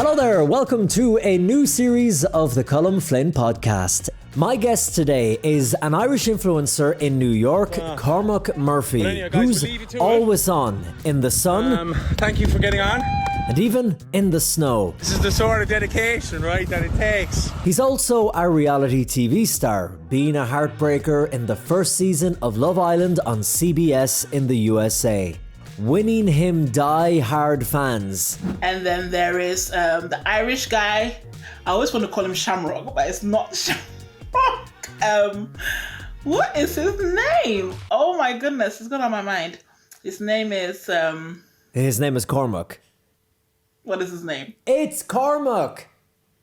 Hello there, welcome to a new series of the Colm Flynn podcast. My guest today is an Irish influencer in New York, Cormac Murphy, who's always on in the sun. Thank you for getting on. And even in the snow. This is the sort of dedication, right, that it takes. He's also a reality TV star, being a heartbreaker in the first season of Love Island on CBS in the USA, winning him die-hard fans. And then there is the Irish guy. I always want to call him Shamrock, but it's not Shamrock. What is his name? Oh my goodness, it's gone on my mind. His name is Cormac. What is his name? It's Cormac.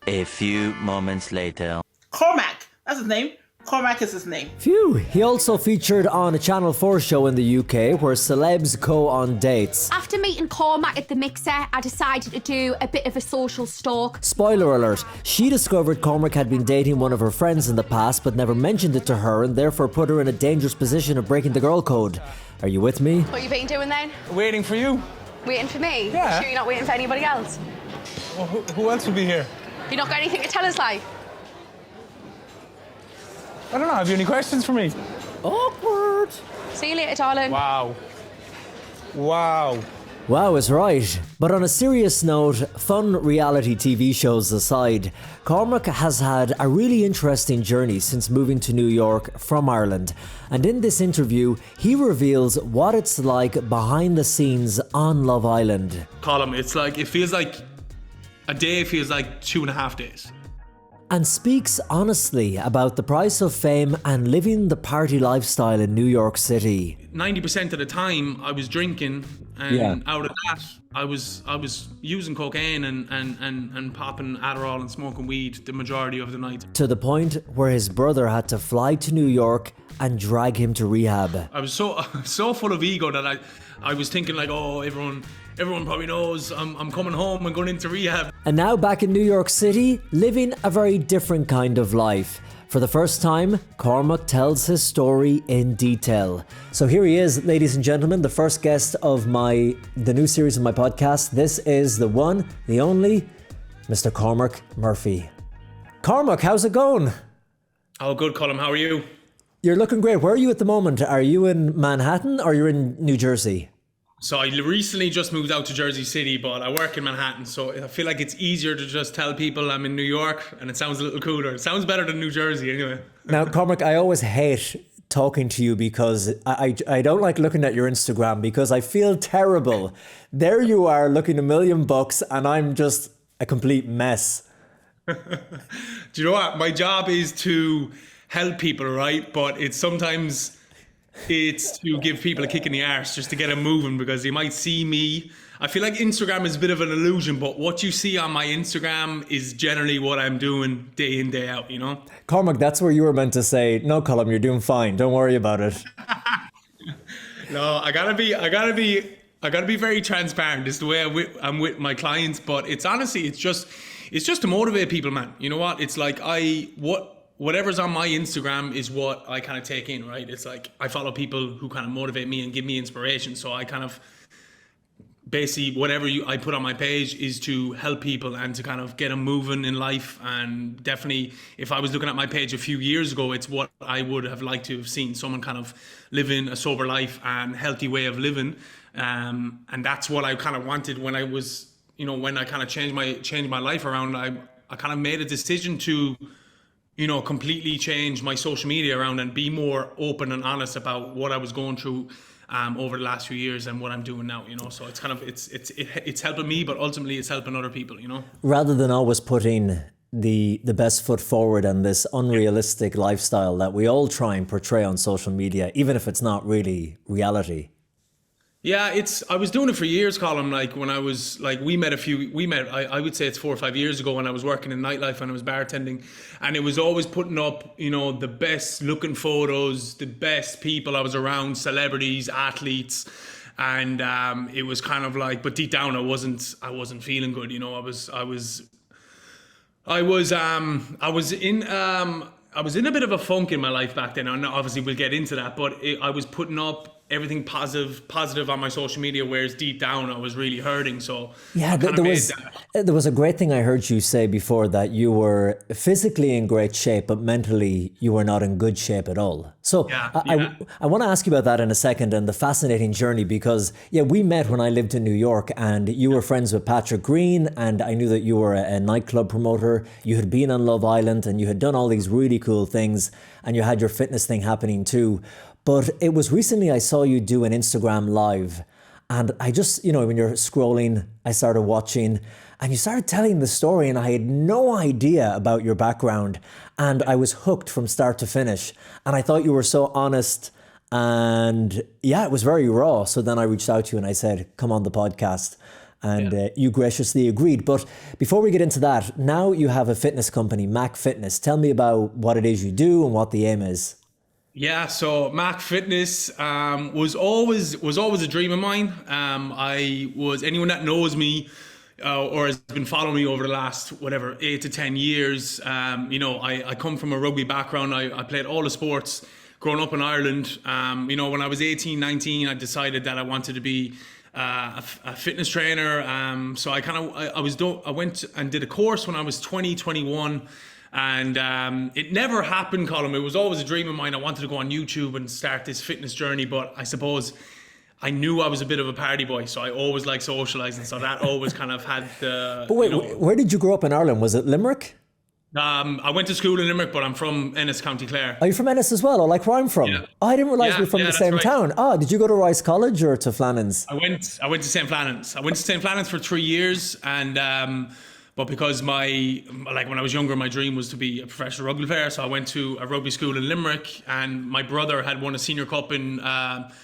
A few moments later. Cormac. That's his name. Cormac is his name. Phew. He also featured on a Channel 4 show in the UK where celebs go on dates. After meeting Cormac at the Mixer, I decided to do a bit of a social stalk. Spoiler alert, she discovered Cormac had been dating one of her friends in the past but never mentioned it to her and therefore put her in a dangerous position of breaking the girl code. Are you with me? What you been doing then? Waiting for you. Waiting for me? Yeah. Sure you're not waiting for anybody else? Well, who else will be here? You not got anything to tell us, like? I don't know. Have you any questions for me? Awkward. See you later, darling. Wow. Wow is right. But on a serious note, fun reality TV shows aside, Cormac has had a really interesting journey since moving to New York from Ireland. And in this interview, he reveals what it's like behind the scenes on Love Island. Colm, it's like, it feels like a day feels like 2.5 days. And speaks honestly about the price of fame and living the party lifestyle in New York City. 90% of the time I was drinking, and out of that I was using cocaine and popping Adderall and smoking weed the majority of the night. To the point where his brother had to fly to New York and drag him to rehab. I was so full of ego that I was thinking like, oh, everyone probably knows I'm coming home and going into rehab. And now back in New York City, living a very different kind of life. For the first time, Cormac tells his story in detail. So here he is, ladies and gentlemen, the first guest of the new series of my podcast. This is the one, the only, Mr. Cormac Murphy. Cormac, how's it going? Oh, good, Colm. How are you? You're looking great. Where are you at the moment? Are you in Manhattan or you're in New Jersey? So I recently just moved out to Jersey City, but I work in Manhattan, so I feel like it's easier to just tell people I'm in New York, and it sounds a little cooler. It sounds better than New Jersey anyway. Now, Cormac, I always hate talking to you because I don't like looking at your Instagram because I feel terrible. There you are looking $1,000,000 and I'm just a complete mess. Do you know what? My job is to help people, right? But it's to give people a kick in the arse, just to get them moving, because you might see me. I feel like Instagram is a bit of an illusion, but what you see on my Instagram is generally what I'm doing day in, day out, you know? Cormac, that's where you were meant to say, no, Colm, you're doing fine. Don't worry about it. No, I gotta be very transparent. It's the way I'm with my clients, but it's honestly, it's just to motivate people, man. You know what? It's like whatever's on my Instagram is what I kind of take in, right? It's like I follow people who kind of motivate me and give me inspiration. So I kind of basically whatever I put on my page is to help people and to kind of get them moving in life. And definitely, if I was looking at my page a few years ago, it's what I would have liked to have seen, someone kind of living a sober life and healthy way of living. And that's what I kind of wanted when I was, when I kind of changed my life around. I kind of made a decision to completely change my social media around and be more open and honest about what I was going through over the last few years and what I'm doing now, So it's kind of, it's helping me, but ultimately it's helping other people, Rather than always putting the best foot forward and this unrealistic lifestyle that we all try and portray on social media, even if it's not really reality. Yeah, I was doing it for years, Colm. Like when I was we met, I would say it's 4 or 5 years ago when I was working in Nightlife and I was bartending, and it was always putting up, the best looking photos, the best people I was around, celebrities, athletes. And it was kind of like, but deep down I wasn't feeling good, I was in a bit of a funk in my life back then. And obviously we'll get into that, but I was putting up everything positive on my social media, whereas deep down I was really hurting. So Yeah, there was a great thing I heard you say before, that you were physically in great shape, but mentally you were not in good shape at all. So I want to ask you about that in a second, and the fascinating journey, because we met when I lived in New York, and you were friends with Patrick Green, and I knew that you were a nightclub promoter. You had been on Love Island, and you had done all these really cool things, and you had your fitness thing happening too. But it was recently I saw you do an Instagram live, and I just, when you're scrolling, I started watching, and you started telling the story, and I had no idea about your background, and I was hooked from start to finish. And I thought you were so honest, and it was very raw. So then I reached out to you and I said, come on the podcast. And you graciously agreed. But before we get into that, now you have a fitness company, MacFitness. Tell me about what it is you do and what the aim is. Yeah, so MacFitness was always a dream of mine. Anyone that knows me or has been following me over the last 8 to 10 years. I come from a rugby background. I played all the sports growing up in Ireland. When I was 18, 19, I decided that I wanted to be a fitness trainer. So I went and did a course when I was 20, 21. And it never happened, Colm. It was always a dream of mine. I wanted to go on YouTube and start this fitness journey, but I suppose I knew I was a bit of a party boy, so I always liked socialising. So that always kind of had the... But wait, where did you grow up in Ireland? Was it Limerick? I went to school in Limerick, but I'm from Ennis, County Clare. Are you from Ennis as well, or like where I'm from? Yeah. Oh, I didn't realise we're from the same town. Oh, did you go to Rice College or to Flannan's? I went to St. Flannan's. I went to St. Flannan's for 3 years, and but because when I was younger, my dream was to be a professional rugby player, so I went to a rugby school in Limerick, and my brother had won a senior cup in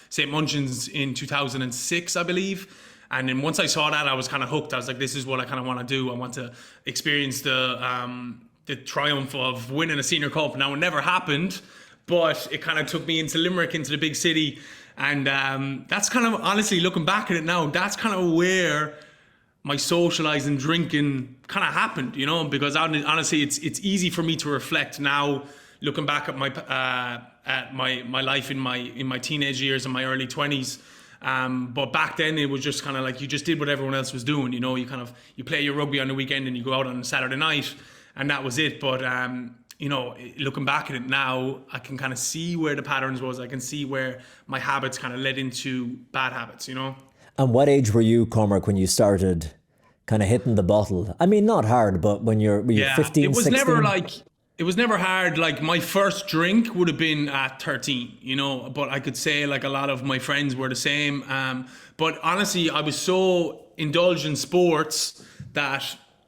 St. Munchin's in 2006, I believe. And then once I saw that, I was kind of hooked. I was like, this is what I kind of want to do. I want to experience the triumph of winning a senior cup. Now, it never happened, but it kind of took me into Limerick, into the big city. And that's kind of, honestly, looking back at it now, that's kind of where my socializing, drinking kind of happened, because honestly, it's easy for me to reflect now, looking back at my life in my teenage years and my early 20s. But back then it was just kind of like you just did what everyone else was doing. You play your rugby on the weekend and you go out on a Saturday night, and that was it. But looking back at it now, I can kind of see where the patterns was. I can see where my habits kind of led into bad habits. And what age were you, Cormac, when you started kind of hitting the bottle? I mean, not hard, but when you're 15, it was 16? It was never hard. Like, my first drink would have been at 13, but I could say like a lot of my friends were the same. But honestly, I was so indulged in sports that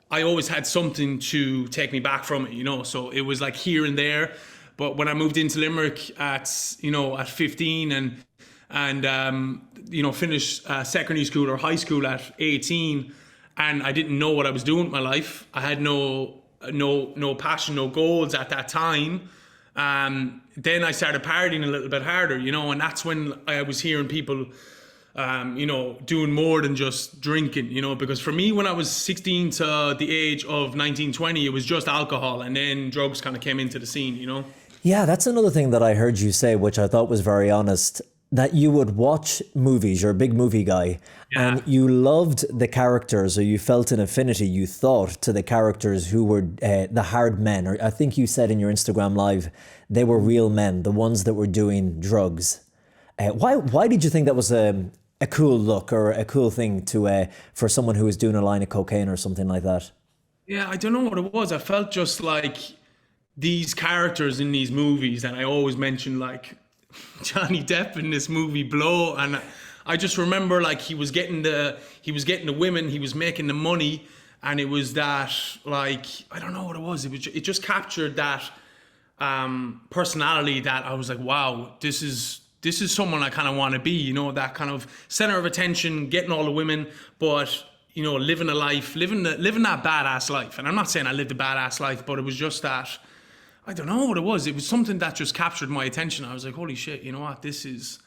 I always had something to take me back from it, so it was like here and there. But when I moved into Limerick at 15 and finished secondary school or high school at 18, and I didn't know what I was doing with my life. I had no passion, no goals at that time. Then I started partying a little bit harder, and that's when I was hearing people, doing more than just drinking, because for me, when I was 16 to the age of 19, 20, it was just alcohol, and then drugs kind of came into the scene, Yeah, that's another thing that I heard you say, which I thought was very honest, that you would watch movies, you're a big movie guy, and you loved the characters, or you felt an affinity, you thought, to the characters who were the hard men, or I think you said in your Instagram live, they were real men, the ones that were doing drugs. Why did you think that was a cool look or a cool thing to for someone who was doing a line of cocaine or something like that? Yeah, I don't know what it was. I felt just like these characters in these movies, and I always mention like Johnny Depp in this movie Blow, and I just remember like he was getting the women, he was making the money, and it was that, like, I don't know what it was. It just captured that personality that I was like, wow, this is someone I kind of want to be, that kind of center of attention, getting all the women, but living a life, living that badass life. And I'm not saying I lived a badass life, but it was just that, I don't know what it was. It was something that just captured my attention. I was like, holy shit, you know what? This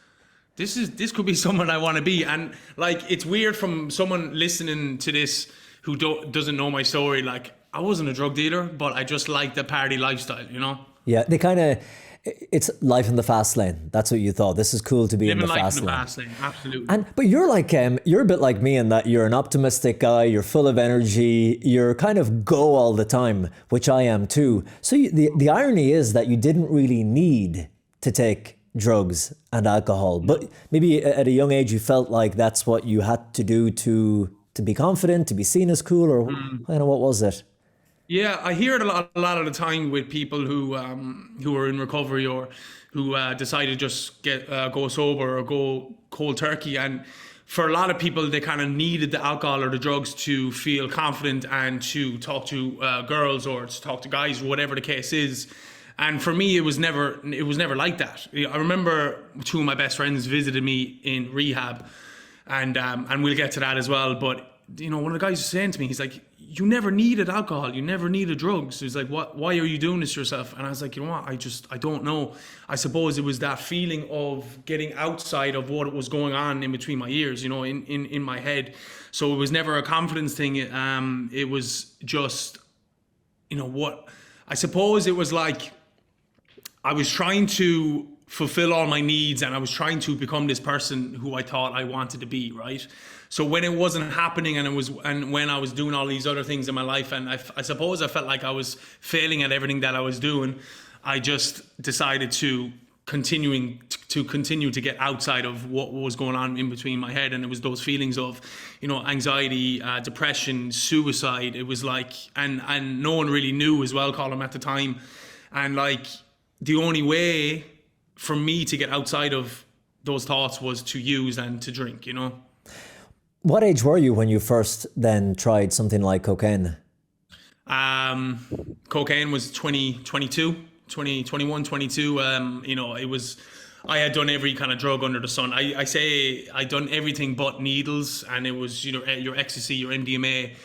could be someone I want to be. And like, it's weird from someone listening to this who doesn't know my story. Like, I wasn't a drug dealer, but I just liked the party lifestyle, Yeah, they kind of, it's life in the fast lane. That's what you thought. This is cool to be in the Living life fast in the lane. fast lane, absolutely. But you're like you're a bit like me in that you're an optimistic guy. You're full of energy. You're kind of go all the time, which I am too. So the irony is that you didn't really need to take drugs and alcohol, but maybe at a young age you felt like that's what you had to do to be confident, to be seen as cool, or I don't know, what was it? Yeah, I hear it a lot of the time with people who are in recovery or who decide to just go sober or go cold turkey. And for a lot of people, they kind of needed the alcohol or the drugs to feel confident and to talk to girls or to talk to guys, whatever the case is. And for me, it was never like that. I remember two of my best friends visited me in rehab, and we'll get to that as well. But you know, one of the guys was saying to me, he's like, you never needed alcohol, you never needed drugs. He's like, why are you doing this to yourself? And I was like, you know what, I don't know. I suppose it was that feeling of getting outside of what was going on in between my ears, you know, in my head. So it was never a confidence thing. It was just, you know what, I suppose it was like, I was trying to fulfill all my needs and I was trying to become this person who I thought I wanted to be, right? So when it wasn't happening and when I was doing all these other things in my life, and I suppose I felt like I was failing at everything that I was doing, I just decided to continue to get outside of what was going on in between my head. And it was those feelings of, you know, anxiety, depression, suicide. It was like, and no one really knew as well, Colm, at the time. And like, the only way for me to get outside of those thoughts was to use and to drink, you know. What age were you when you first then tried something like cocaine? Cocaine was 21, 22. You know, I had done every kind of drug under the sun. I say I'd done everything but needles, and it was, you know, your ecstasy, your MDMA,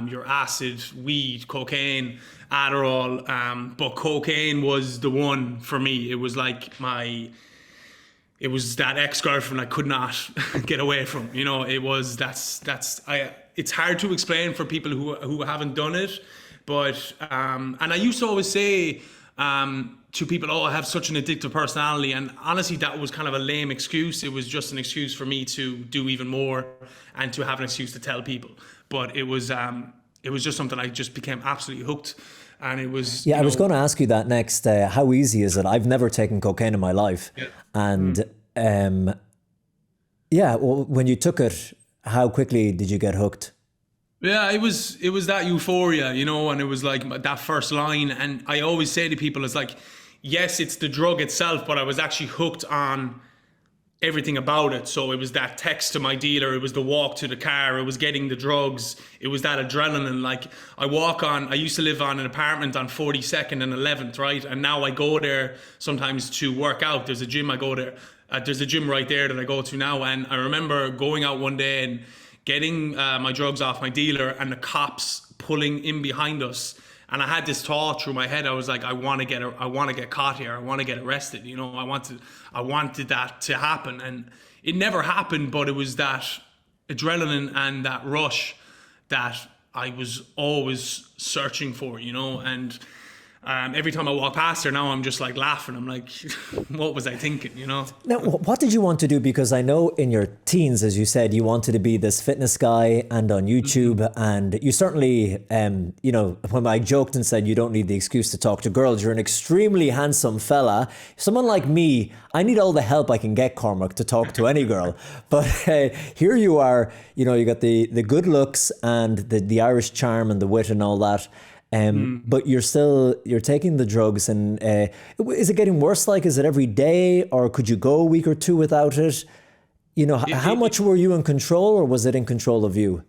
your acid, weed, cocaine, Adderall. But cocaine was the one for me. It was like it was that ex-girlfriend I could not get away from. You know, it was, it's hard to explain for people who haven't done it. But, and I used to always say to people, oh, I have such an addictive personality. And honestly, that was kind of a lame excuse. It was just an excuse for me to do even more and to have an excuse to tell people. But it was just something I just became absolutely hooked. And it was, yeah, I was going to ask you that next. How easy is it? I've never taken cocaine in my life. Yeah. And yeah, well, when you took it, how quickly did you get hooked? Yeah, it was that euphoria, you know, and it was like that first line. And I always say to people, it's like, yes, it's the drug itself, but I was actually hooked on everything about it. So it was that text to my dealer, it was the walk to the car, it was getting the drugs, it was that adrenaline. Like I used to live on an apartment on 42nd and 11th, right? And now I go there sometimes to work out. There's a gym I go there. There's a gym right there that I go to now. And I remember going out one day and getting my drugs off my dealer and the cops pulling in behind us. And I had this thought through my head. I was like, I want to get caught here. I want to get arrested. You know, I wanted that to happen. And it never happened, but it was that adrenaline and that rush that I was always searching for, you know. And every time I walk past her now, I'm just like laughing. I'm like, what was I thinking, you know? Now, what did you want to do? Because I know in your teens, as you said, you wanted to be this fitness guy and on YouTube. Mm-hmm. And you certainly, you know, when I joked and said you don't need the excuse to talk to girls, you're an extremely handsome fella. Someone like me, I need all the help I can get, Cormac, to talk to any girl. But here you are, you know, you got the good looks and the Irish charm and the wit and all that. But you're taking the drugs, and is it getting worse? Like, is it every day, or could you go a week or two without it? You know, how much were you in control, or was it in control of you?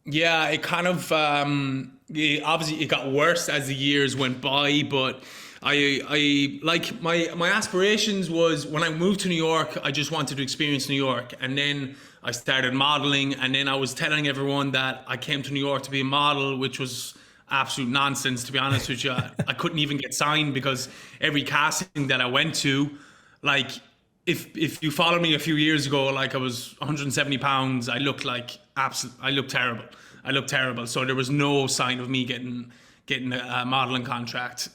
Yeah, it kind of, obviously it got worse as the years went by, but I like my aspirations was when I moved to New York, I just wanted to experience New York. And then I started modeling, and then I was telling everyone that I came to New York to be a model, which was absolute nonsense, to be honest with you. I couldn't even get signed because every casting that I went to, like, if you followed me a few years ago, like, I was 170 pounds. I looked terrible. So there was no sign of me getting a modeling contract,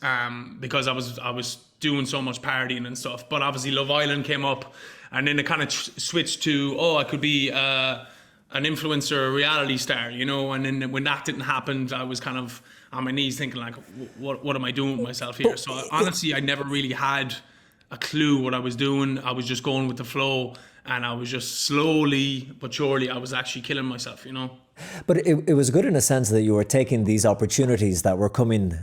because I was doing so much partying and stuff. But obviously Love Island came up, and then it kind of switched to, I could be an influencer, a reality star, you know. And then when that didn't happen, I was kind of on my knees thinking like, what am I doing with myself here? So honestly, I never really had a clue what I was doing. I was just going with the flow, and I was just slowly but surely, I was actually killing myself, you know. But it was good in a sense that you were taking these opportunities that were coming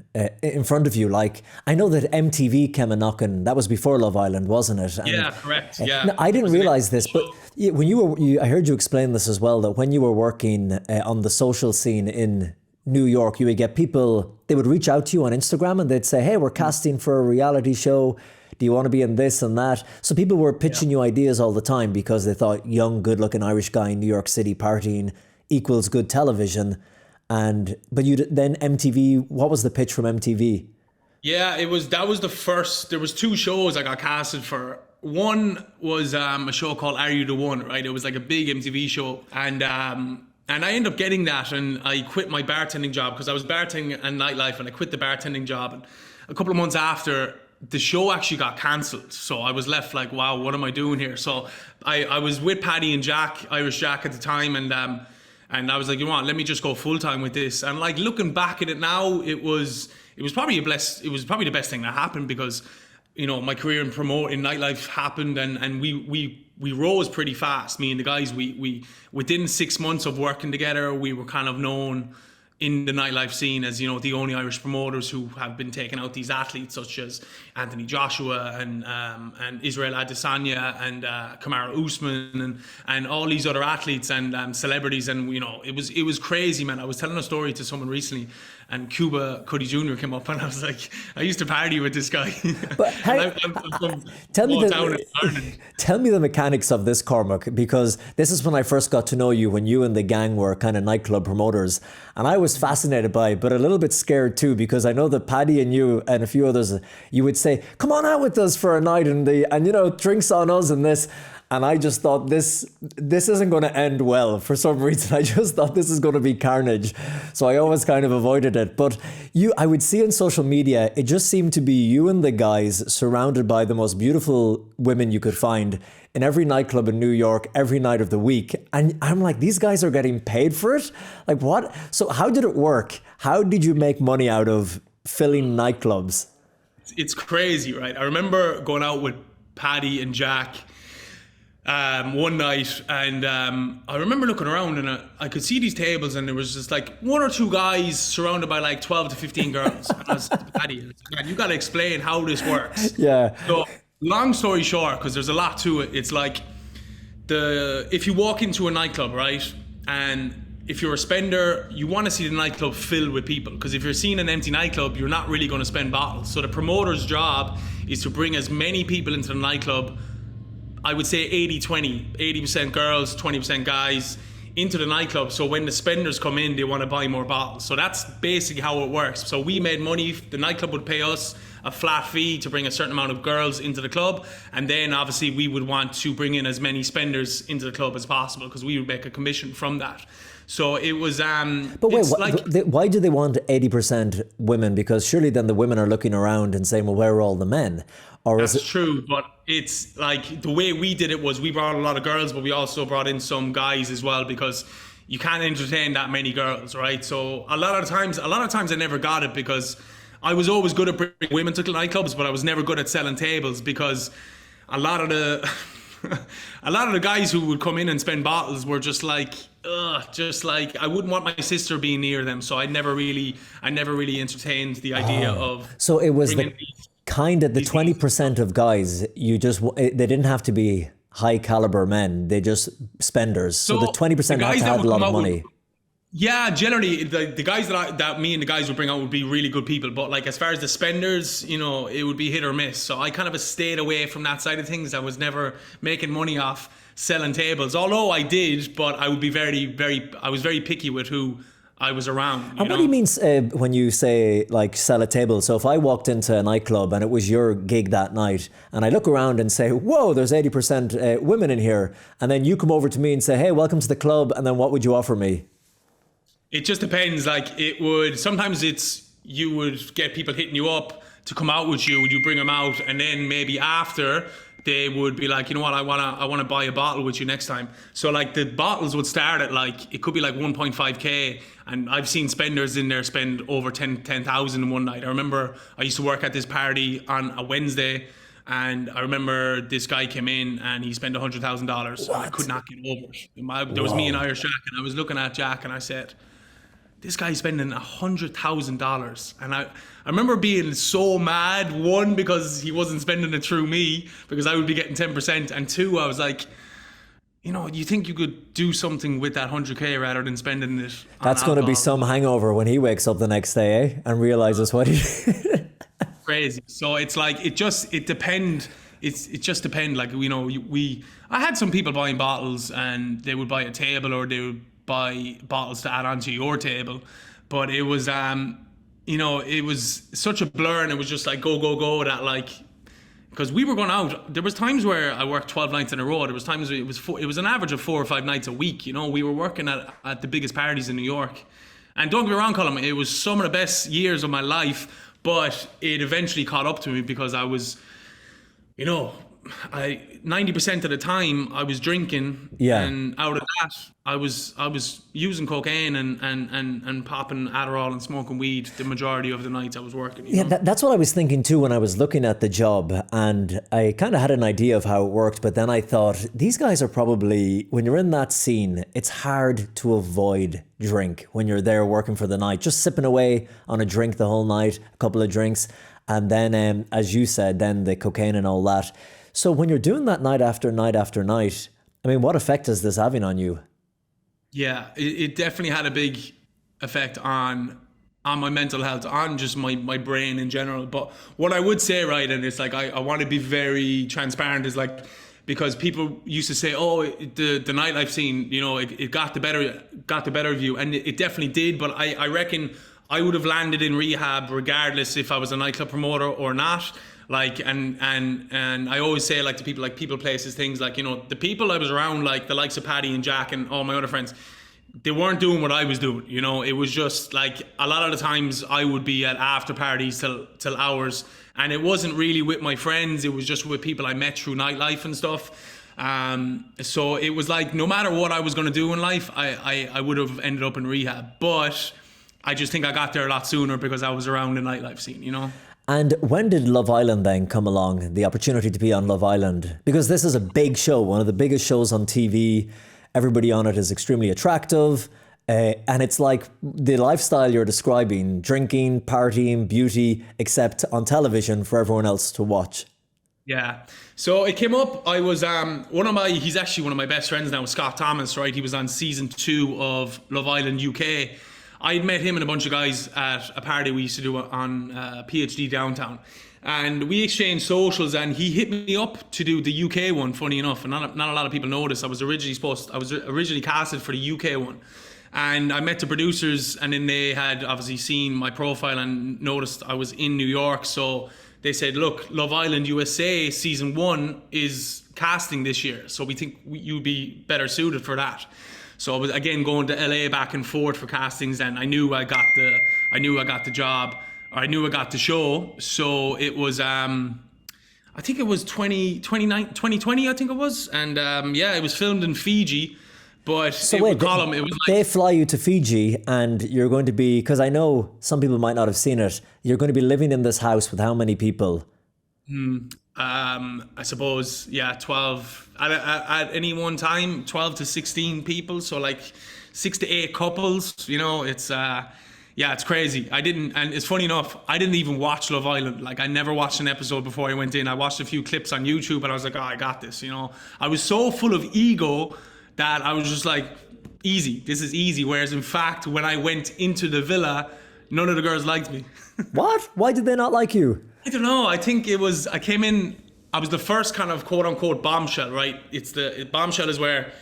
in front of you. Like, I know that MTV came a knocking. That was before Love Island, wasn't it? And, yeah, correct. Yeah. No, I didn't realize this, but when I heard you explain this as well, that when you were working on the social scene in New York, you would get people, they would reach out to you on Instagram and they'd say, hey, we're casting for a reality show. Do you want to be in this and that? So people were pitching you ideas all the time because they thought young, good-looking Irish guy in New York City partying equals good television. But then MTV, what was the pitch from MTV? Yeah, that was the first. There was 2 shows I got casted for. One was a show called Are You the One, right? It was like a big MTV show, and I ended up getting that, and I quit my bartending job because I was bartending at Nightlife, and I quit the bartending job. And a couple of months after, the show actually got cancelled. So I was left like, wow, what am I doing here? So I was with Paddy and Jack, Irish Jack at the time, and I was like, you know what, let me just go full time with this. And like looking back at it now, it was probably the best thing that happened, because, you know, my career in Nightlife happened, and we rose pretty fast. Me and the guys, we within 6 months of working together, we were kind of known in the nightlife scene as, you know, the only Irish promoters who have been taking out these athletes such as Anthony Joshua and Israel Adesanya and Kamaru Usman and all these other athletes and celebrities. And, you know, it was crazy, man. I was telling a story to someone recently, and Cuba Cuddy Jr. came up, and I was like, I used to party with this guy. But tell me the mechanics of this, Cormac, because this is when I first got to know you, when you and the gang were kind of nightclub promoters. And I was fascinated by it, but a little bit scared too, because I know that Paddy and you and a few others, you would say, come on out with us for a night, and you know, drinks on us and this. And I just thought this isn't going to end well for some reason. I just thought this is going to be carnage. So I always kind of avoided it. But I would see on social media, it just seemed to be you and the guys surrounded by the most beautiful women you could find in every nightclub in New York, every night of the week. And I'm like, these guys are getting paid for it? Like, what? So how did it work? How did you make money out of filling nightclubs? It's crazy, right? I remember going out with Paddy and Jack one night, and I remember looking around, and I could see these tables, and there was just like 1 or 2 guys surrounded by like 12 to 15 girls. And I was like, Paddy, man, you got to explain how this works. Yeah. So long story short, because there's a lot to it, it's like if you walk into a nightclub, right, and if you're a spender, you want to see the nightclub filled with people, because if you're seeing an empty nightclub, you're not really going to spend bottles. So the promoter's job is to bring as many people into the nightclub, I would say 80-20, 80% girls, 20% guys, into the nightclub. So when the spenders come in, they want to buy more bottles. So that's basically how it works. So we made money. The nightclub would pay us a flat fee to bring a certain amount of girls into the club. And then obviously we would want to bring in as many spenders into the club as possible, because we would make a commission from that. So it was... But wait, why do they want 80% women? Because surely then the women are looking around and saying, well, where are all the men? Or That's true, but it's like the way we did it was we brought a lot of girls, but we also brought in some guys as well, because you can't entertain that many girls, right? So a lot of times I never got it, because I was always good at bringing women to nightclubs, but I was never good at selling tables, because a lot of the guys who would come in and spend bottles were just like I wouldn't want my sister being near them. So I never really entertained the idea of. So it was the 20% of guys, they didn't have to be high caliber men. They just spenders. So the 20% had to have a lot of money. Yeah, generally the guys that me and the guys would bring out would be really good people, but like as far as the spenders, you know, it would be hit or miss. So I kind of stayed away from that side of things. I was never making money off selling tables, although I did, but I would be I was very picky with who I was around. And what do you mean when you say like sell a table? So if I walked into a nightclub and it was your gig that night, and I look around and say, whoa, there's 80% women in here, and then you come over to me and say, hey, welcome to the club, and then what would you offer me? It just depends. Like sometimes you would get people hitting you up to come out with you, would you bring them out? And then maybe after, they would be like, you know what, I wanna buy a bottle with you next time. So like the bottles would start at like, it could be like 1.5k, and I've seen spenders in there spend over 10,000 in one night. I remember I used to work at this party on a Wednesday, and I remember this guy came in and he spent $100,000, and I could not get over it. There was me and Irish Jack, and I was looking at Jack and I said, this guy's spending $100,000. And I remember being so mad, one, because he wasn't spending it through me, because I would be getting 10%. And two, I was like, you know, you think you could do something with that 100k rather than spending it on That's going to be alcohol. some hangover when he wakes up the next day, eh? And realizes what he Crazy. So it's like, it just depend. It just depend. Like, you know, I had some people buying bottles, and they would buy a table, or they would buy bottles to add onto your table. But it was, you know, it was such a blur, and it was just like go that, like, because we were going out. There was times where I worked 12 nights in a row. There was times where it was an average of 4 or 5 nights a week. You know, we were working at the biggest parties in New York. And don't get me wrong, Colm, it was some of the best years of my life, but it eventually caught up to me, because I was, you know, 90% of the time I was drinking, and out of that I was using cocaine and popping Adderall and smoking weed the majority of the nights I was working. You know? That's what I was thinking too when I was looking at the job, and I kind of had an idea of how it worked, but then I thought, these guys are probably, when you're in that scene, it's hard to avoid drink when you're there working for the night, just sipping away on a drink the whole night, a couple of drinks, and then as you said, then the cocaine and all that. So when you're doing that night after night after night, I mean, what effect is this having on you? Yeah, it definitely had a big effect on my mental health, on just my brain in general. But what I would say, right, and it's like, I want to be very transparent, is like, because people used to say, oh, the nightlife scene, you know, it got the better of you, and it definitely did. But I reckon I would have landed in rehab regardless if I was a nightclub promoter or not. Like, and I always say, like, to people, like, people, places, things, like, you know, the people I was around, like the likes of Paddy and Jack and all my other friends, they weren't doing what I was doing. You know, it was just like, a lot of the times I would be at after parties till hours, and it wasn't really with my friends. It was just with people I met through nightlife and stuff. So it was like, no matter what I was going to do in life, I would have ended up in rehab. But I just think I got there a lot sooner because I was around the nightlife scene, you know? And when did Love Island then come along, the opportunity to be on Love Island? Because this is a big show, one of the biggest shows on TV. Everybody on it is extremely attractive. And it's like the lifestyle you're describing, drinking, partying, beauty, except on television for everyone else to watch. Yeah. So it came up, I was, he's actually one of my best friends now, Scott Thomas, right? He was on season 2 of Love Island UK. I'd met him and a bunch of guys at a party we used to do on PhD downtown. And we exchanged socials, and he hit me up to do the UK one, funny enough. And not a lot of people know this. I was originally casted for the UK one. And I met the producers, and then they had obviously seen my profile and noticed I was in New York. So they said, look, Love Island USA season 1 is casting this year. So we think you'd be better suited for that. So I was, again, going to LA back and forth for castings, and I knew I got the job, or I knew I got the show. So it was, I think it was 2020, I think it was. And it was filmed in Fiji. But So wait, Colm, it was like, they fly you to Fiji, and you're going to be, because I know some people might not have seen it, you're going to be living in this house with how many people? I suppose, 12 at any one time, 12 to 16 people. So like 6 to 8 couples, you know, it's crazy. And it's funny enough, I didn't even watch Love Island. Like, I never watched an episode before I went in. I watched a few clips on YouTube, and I was like, oh, I got this, you know. I was so full of ego that I was just like, easy, this is easy. Whereas in fact, when I went into the villa, none of the girls liked me. What? Why did they not like you? I don't know. I think I came in, I was the first kind of quote unquote bombshell, right? Bombshell is where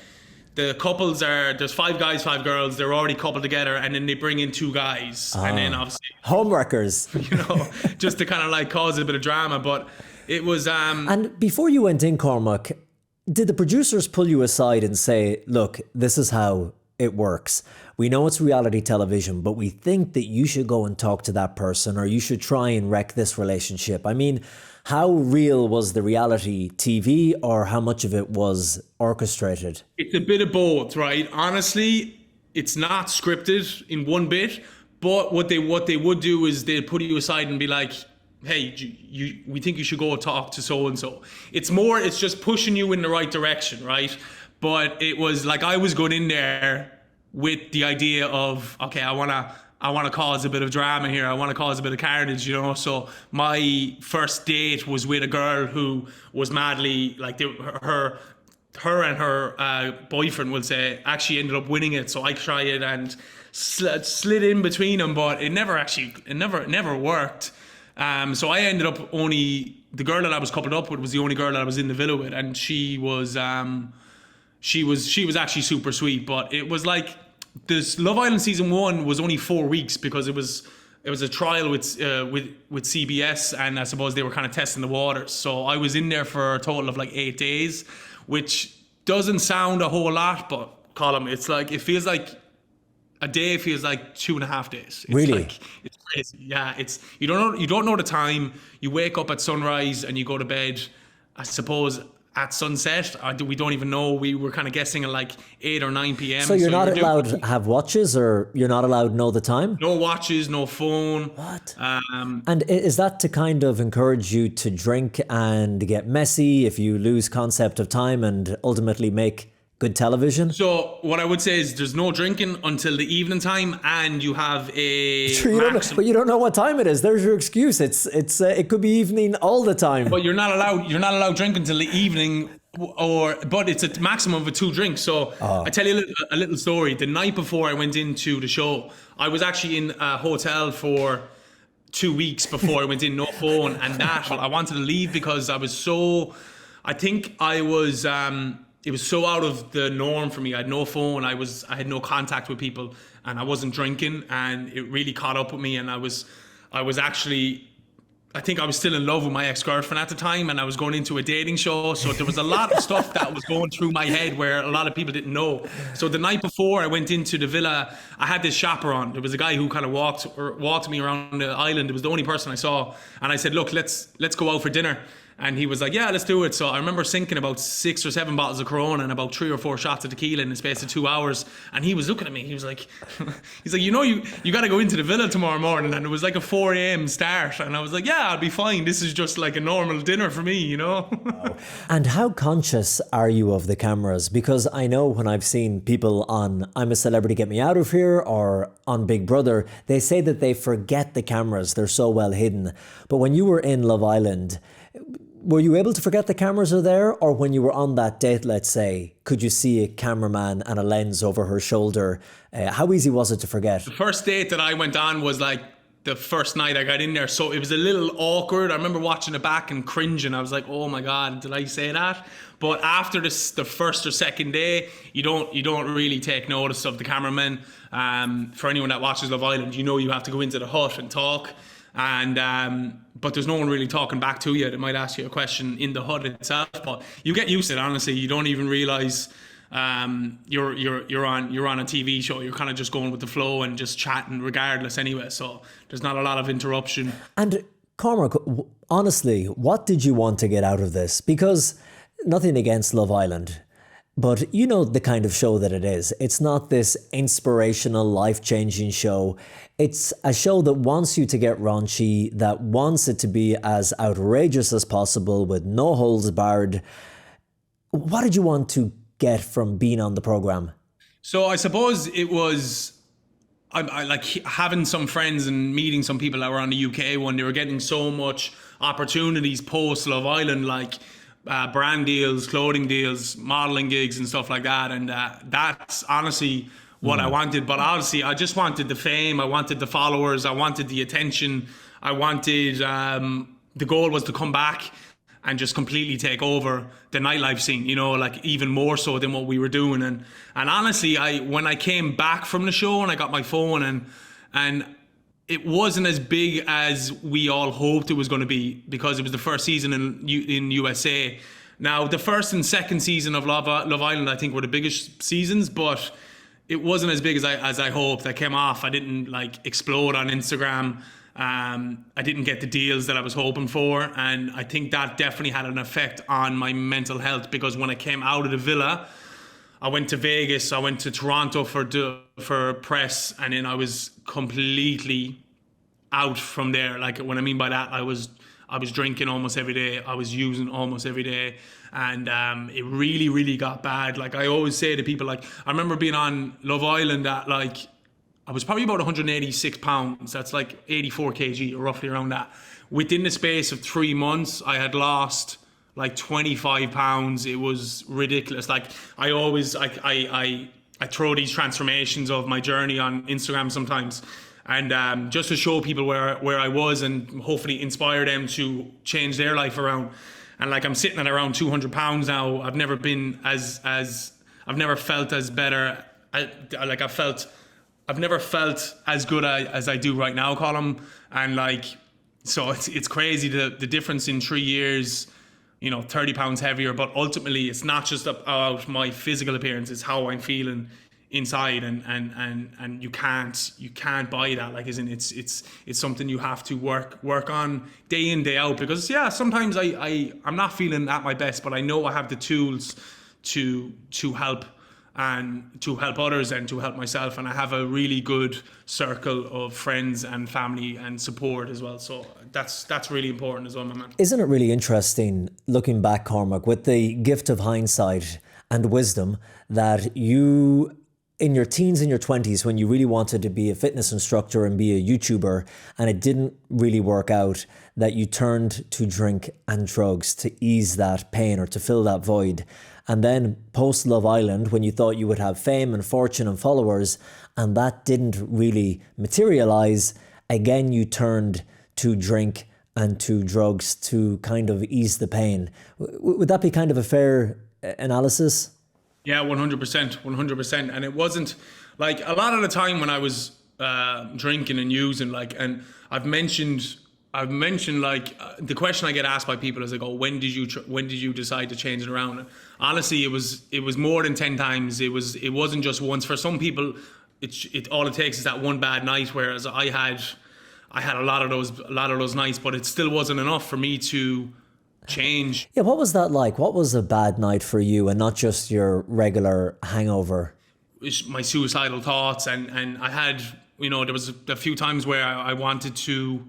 the couples there's 5 guys, 5 girls, they're already coupled together, and then they bring in 2 guys. And then obviously, Homewreckers. you know, just to kind of like cause a bit of drama. But it was, And before you went in, Cormac, did the producers pull you aside and say, look, this is how it works. We know it's reality television, but we think that you should go and talk to that person or you should try and wreck this relationship. I mean, how real was the reality TV or how much of it was orchestrated? It's a bit of both, right? Honestly, it's not scripted in one bit, but what they would do is they'd put you aside and be like, hey, we think you should go talk to so-and-so. It's just pushing you in the right direction, right? But it was like I was going in there with the idea of, okay, I want to cause a bit of drama here. I want to cause a bit of carnage, you know? So my first date was with a girl who was madly, like her and her boyfriend, will say, actually ended up winning it. So I tried it and slid in between them, but it never worked. So I ended up the girl that I was coupled up with was the only girl that I was in the villa with, and she was actually super sweet. But it was like this Love Island season 1 was only 4 weeks because it was a trial with CBS, and I suppose they were kind of testing the waters. So I was in there for a total of like 8 days, which doesn't sound a whole lot, but Colm, it's like it feels like a day feels like 2.5 days. It's really? Like, it's crazy. Yeah, it's you don't know the time. You wake up at sunrise and you go to bed, I suppose, at sunset. We don't even know. We were kind of guessing at like 8 or 9 p.m. So you're not allowed to have watches, or you're not allowed to know the time? No watches, no phone. What? And is that to kind of encourage you to drink and get messy if you lose concept of time and ultimately make good television? So what I would say is there's no drinking until the evening time, and you have a But you don't know what time it is. There's your excuse. It could be evening all the time. But you're not allowed drinking until the evening, but it's a maximum of 2 drinks. So I tell you a little story. The night before I went into the show, I was actually in a hotel for 2 weeks before I went in, no phone, and I wanted to leave because it was so out of the norm for me. I had no phone. I had no contact with people, and I wasn't drinking, and it really caught up with me. And I was actually, I think I was still in love with my ex-girlfriend at the time, and I was going into a dating show. So there was a lot of stuff that was going through my head where a lot of people didn't know. So the night before I went into the villa, I had this chaperone. There was a guy who kind of walked me around the island. It was the only person I saw, and I said, "Look, let's go out for dinner." And he was like, yeah, let's do it. So I remember sinking about 6 or 7 bottles of Corona and about 3 or 4 shots of tequila in the space of 2 hours. And he was looking at me. He was like, you know, you got to go into the villa tomorrow morning. And it was like a 4 a.m. start. And I was like, yeah, I'll be fine. This is just like a normal dinner for me, you know? And how conscious are you of the cameras? Because I know when I've seen people on I'm a Celebrity, Get Me Out of Here or on Big Brother, they say that they forget the cameras. They're so well hidden. But when you were in Love Island, were you able to forget the cameras are there? Or when you were on that date, let's say, could you see a cameraman and a lens over her shoulder? How easy was it to forget? The first date that I went on was like the first night I got in there. So it was a little awkward. I remember watching it back and cringing. I was like, oh my God, did I say that? But after the first or second day, you don't really take notice of the cameramen. For anyone that watches Love Island, you know you have to go into the hut and talk. And but there's no one really talking back to you. They might ask you a question in the hut itself, but you get used to it. Honestly, you don't even realize you're on a TV show. You're kind of just going with the flow and just chatting regardless anyway. So there's not a lot of interruption. And Cormac, honestly, what did you want to get out of this? Because nothing against Love Island, but you know the kind of show that it is. It's not this inspirational, life-changing show. It's a show that wants you to get raunchy, that wants it to be as outrageous as possible with no holds barred. What did you want to get from being on the programme? So I suppose it was I like having some friends and meeting some people that were on the UK one. They were getting so much opportunities post Love Island, like brand deals, clothing deals, modeling gigs and stuff like that. And that's honestly what I wanted. But obviously I just wanted the fame. I wanted the followers. I wanted the attention. I wanted, the goal was to come back and just completely take over the nightlife scene, you know, like even more so than what we were doing. And honestly, when I came back from the show and I got my phone and it wasn't as big as we all hoped it was going to be, because it was the first season in USA. Now, the first and second season of Love Island, I think, were the biggest seasons, but it wasn't as big as I hoped. I came off. I didn't like explode on Instagram. I didn't get the deals that I was hoping for, and I think that definitely had an effect on my mental health, because when I came out of the villa, I went to Vegas, I went to Toronto for press, and then I was completely out from there. Like, what I mean by that, I was drinking almost every day, I was using almost every day, and it really, really got bad. Like, I always say to people, like, I remember being on Love Island at like, I was probably about 186 pounds. That's like 84 kg, or roughly around that. Within the space of 3 months, I had lost like 25 pounds. It was ridiculous. Like, I always, I throw these transformations of my journey on Instagram sometimes. And just to show people where I was, and hopefully inspire them to change their life around. And like, I'm sitting at around 200 pounds now. I've never been I've never felt as better. I've never felt as good as I do right now, Colm. And like, so it's crazy the difference in 3 years, 30 pounds heavier. But ultimately, it's not just about my physical appearance, it's how I'm feeling inside. And you can't buy that. Like, it's something you have to work on day in, day out. Because yeah, sometimes I'm not feeling at my best, but I know I have the tools to help, and to help others, and to help myself. And I have a really good circle of friends and family and support as well. So that's really important as well, my man. Isn't it really interesting, looking back, Cormac, with the gift of hindsight and wisdom, that you, in your teens and your 20s, when you really wanted to be a fitness instructor and be a YouTuber, and it didn't really work out, that you turned to drink and drugs to ease that pain or to fill that void. And then post Love Island, when you thought you would have fame and fortune and followers, and that didn't really materialize, again, you turned to drink and to drugs to kind of ease the pain. Would that be kind of a fair analysis? Yeah, 100%. And it wasn't like, a lot of the time when I was drinking and using, like, and I've mentioned like, the question I get asked by people is, like, oh, when did you decide to change it around? And honestly, it was more than 10 times. It wasn't just once. For some people, all it takes is that one bad night. Whereas I had a lot of those nights, but it still wasn't enough for me to change. Yeah, what was that like? What was a bad night for you, and not just your regular hangover? My suicidal thoughts, and I had, there was a few times where I wanted to,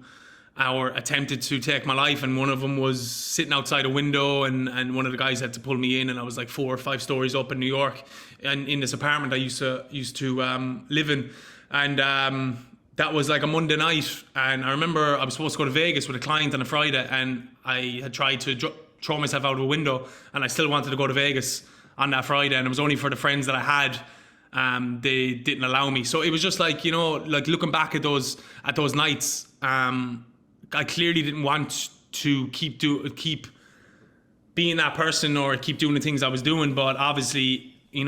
or attempted to take my life, and one of them was sitting outside a window, and one of the guys had to pull me in, and I was like 4 or 5 stories up in New York, and in this apartment I used to live in, and that was like a Monday night, and I remember I was supposed to go to Vegas with a client on a Friday, and I had tried to throw myself out of a window, and I still wanted to go to Vegas on that Friday, and it was only for the friends that I had. They didn't allow me, so it was just like, like, looking back at those nights, I clearly didn't want to keep being that person, or keep doing the things I was doing, but obviously, there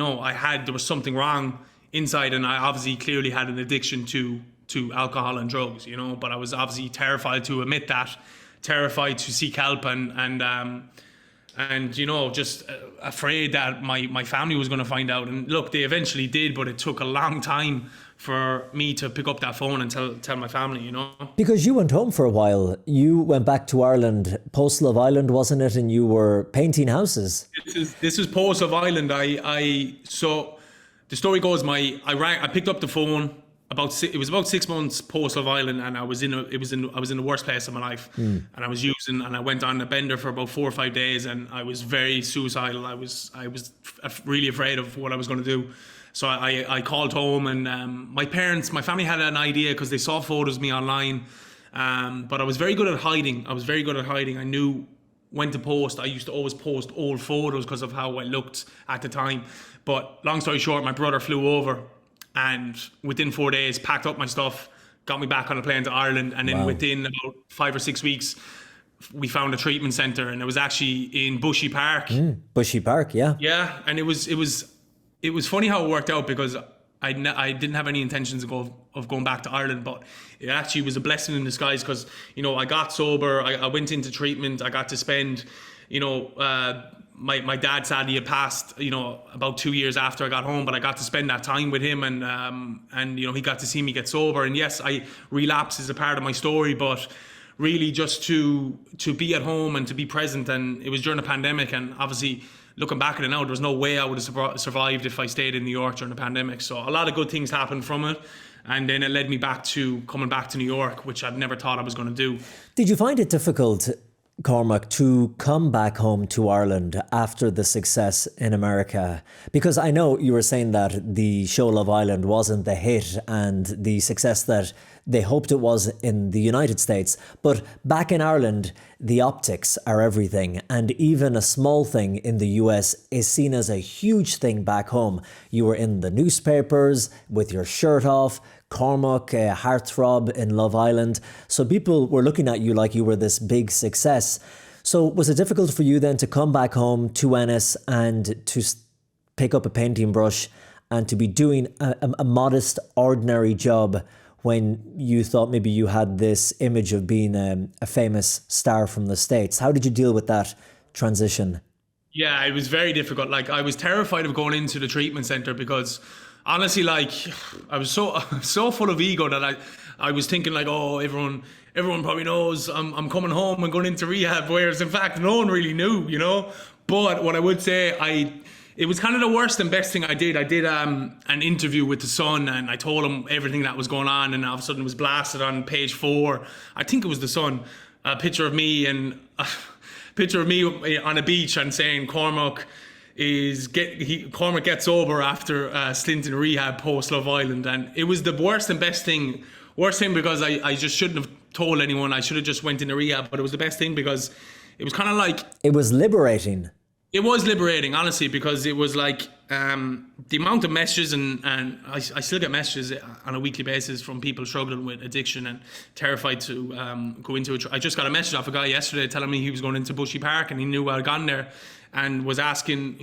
was something wrong inside, and I obviously clearly had an addiction to alcohol and drugs, but I was obviously terrified to admit that, terrified to seek help, and just afraid that my family was going to find out. And look, they eventually did, but it took a long time for me to pick up that phone and tell my family, Because you went home for a while. You went back to Ireland post Love Island, wasn't it? And you were painting houses. This is post Love Island. So the story goes, I picked up the phone it was about 6 months post Love Island, and I was in the worst place of my life, and I was using, and I went on a bender for about 4 or 5 days, and I was very suicidal. I was really afraid of what I was going to do. So I called home, and my family had an idea because they saw photos of me online, but I was very good at hiding. I knew when to post. I used to always post old photos because of how I looked at the time. But long story short, my brother flew over, and within 4 days packed up my stuff, got me back on a plane to Ireland, and then Wow. within about 5 or 6 weeks we found a treatment centre, and it was actually in Bushy Park. Bushy Park, yeah. Yeah, and it was funny how it worked out, because I didn't have any intentions of going back to Ireland, but it actually was a blessing in disguise, because I got sober, I went into treatment, I got to spend my dad sadly had passed, about 2 years after I got home, but I got to spend that time with him, and he got to see me get sober. And yes, I relapsed as a part of my story, but really just to be at home and to be present. And it was during the pandemic, and obviously looking back at it now, there was no way I would have survived if I stayed in New York during the pandemic. So a lot of good things happened from it. And then it led me coming back to New York, which I'd never thought I was going to do. Did you find it difficult, Cormac, to come back home to Ireland after the success in America? Because I know you were saying that the show Love Island wasn't the hit and the success that they hoped it was in the United States. But back in Ireland, the optics are everything. And even a small thing in the US is seen as a huge thing back home. You were in the newspapers with your shirt off, Cormac, a heartthrob in Love Island. So people were looking at you like you were this big success. So was it difficult for you then to come back home to Ennis and to pick up a painting brush and to be doing a modest, ordinary job when you thought maybe you had this image of being a famous star from the States? How did you deal with that transition? Yeah, it was very difficult. Like, I was terrified of going into the treatment center because honestly, like, I was so full of ego that I was thinking like, oh, everyone probably knows I'm coming home and going into rehab, whereas in fact no one really knew, But what I would say, it was kind of the worst and best thing I did. I did an interview with The Sun, and I told him everything that was going on, and all of a sudden it was blasted on page 4. I think it was The Sun, a picture of me on a beach and saying Cormac gets sober after a stint in rehab post Love Island. And it was the worst and best thing. Worst thing because I just shouldn't have told anyone. I should have just went into rehab. But it was the best thing because it was kind of like... It was liberating. It was liberating, honestly, because it was like the amount of messages, and I still get messages on a weekly basis from people struggling with addiction and terrified to go into it. I just got a message off a guy yesterday telling me he was going into Bushy Park and he knew I'd gone there, and was asking,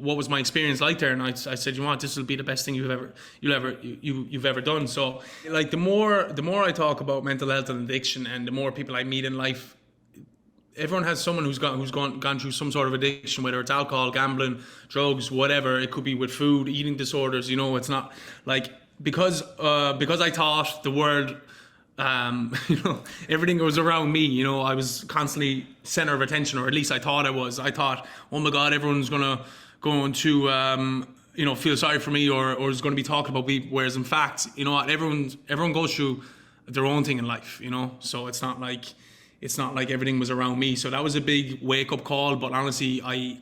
what was my experience like there? And I said, this will be the best thing you've ever done. So, like, the more I talk about mental health and addiction, and the more people I meet in life, everyone has someone who's gone through some sort of addiction, whether it's alcohol, gambling, drugs, whatever. It could be with food, eating disorders. It's not like because I thought the world, everything was around me. I was constantly center of attention, or at least I thought I was. I thought, oh my God, everyone's going to feel sorry for me, or is going to be talking about me. Whereas in fact, everyone goes through their own thing in life. So it's not like everything was around me. So that was a big wake-up call. But honestly, I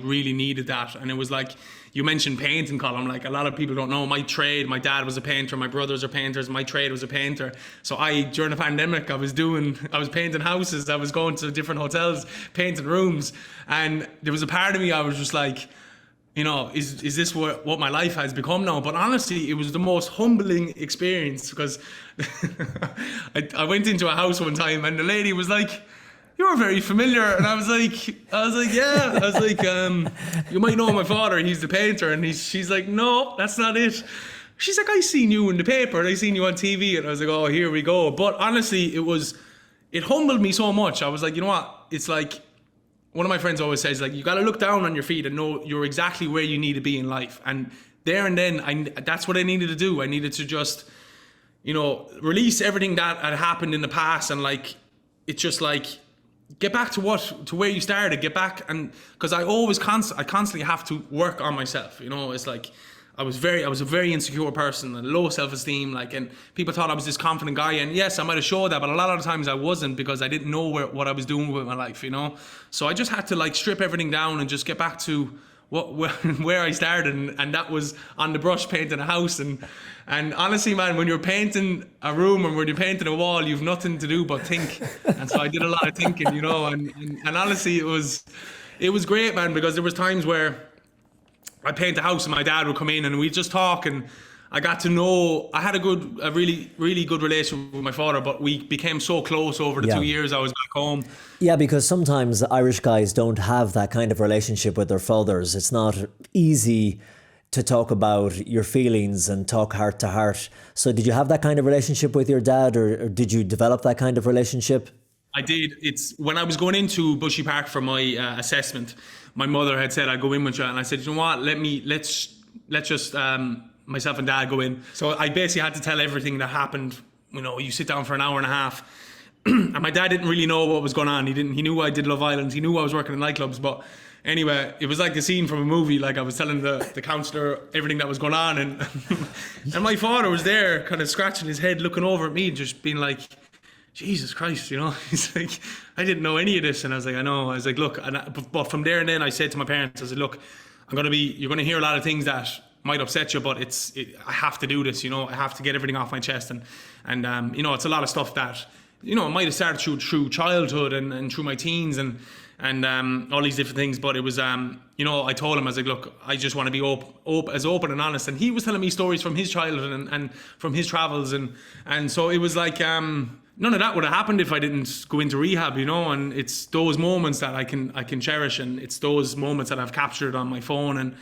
really needed that. And it was like, you mentioned painting, Colm. Like, a lot of people don't know my trade. My dad was a painter. My brothers are painters. My trade was a painter. So during the pandemic, I was painting houses. I was going to different hotels, painting rooms. And there was a part of me, I was just like, is this what my life has become now? But honestly, it was the most humbling experience because I went into a house one time and the lady was like, "You're very familiar," and I was like, yeah. I was like, you might know my father. He's the painter, and she's like, "No, that's not it." She's like, "I seen you in the paper, and I seen you on TV," and I was like, "Oh, here we go." But honestly, it humbled me so much. I was like, you know what? It's like, one of my friends always says, like, you got to look down on your feet and know you're exactly where you need to be in life. And there and then, that's what I needed to do. I needed to just, release everything that had happened in the past, and like, it's just like, get back to where you started. Get back, and because I constantly have to work on myself. It's like, I was a very insecure person, and low self-esteem, like, and people thought I was this confident guy, and yes, I might have showed that, but a lot of the times I wasn't, because I didn't know what I was doing with my life, So I just had to like strip everything down and just get back to where I started, and that was on the brush painting a house, and honestly, man, when you're painting a room and when you're painting a wall, you've nothing to do but think, and so I did a lot of thinking, and honestly, it was great, man, because there was times where I paint a house and my dad would come in and we'd just talk, and I got to know, I had a really, really good relationship with my father, but we became so close over the 2 years I was back home. Yeah, because sometimes Irish guys don't have that kind of relationship with their fathers. It's not easy to talk about your feelings and talk heart to heart. So did you have that kind of relationship with your dad, or did you develop that kind of relationship? I did. It's when I was going into Bushy Park for my assessment. My mother had said I'd go in with you, and I said, you know what? Let's just myself and Dad go in. So I basically had to tell everything that happened. You know, you sit down for an hour and a half, and my dad didn't really know what was going on. He knew I did Love Island. He knew I was working in nightclubs, but anyway, it was like a scene from a movie. Like I was telling the counsellor everything that was going on, and and my father was there, kind of scratching his head, looking over at me, just being like, Jesus Christ, you know. He's like, I didn't know any of this, and I was like, I know. I was like, look, but from there and then, I said to my parents, I said, look, you're going to hear a lot of things that might upset you, but I have to do this, you know. I have to get everything off my chest, and you know, it's a lot of stuff that, you know, it might have started through childhood and through my teens and all these different things, but it was, you know, I told him, I was like, look, I just want to be as open and honest, and he was telling me stories from his childhood and from his travels, and so it was like, none of that would have happened if I didn't go into rehab, you know. And it's those moments that I can cherish, and it's those moments that I've captured on my phone and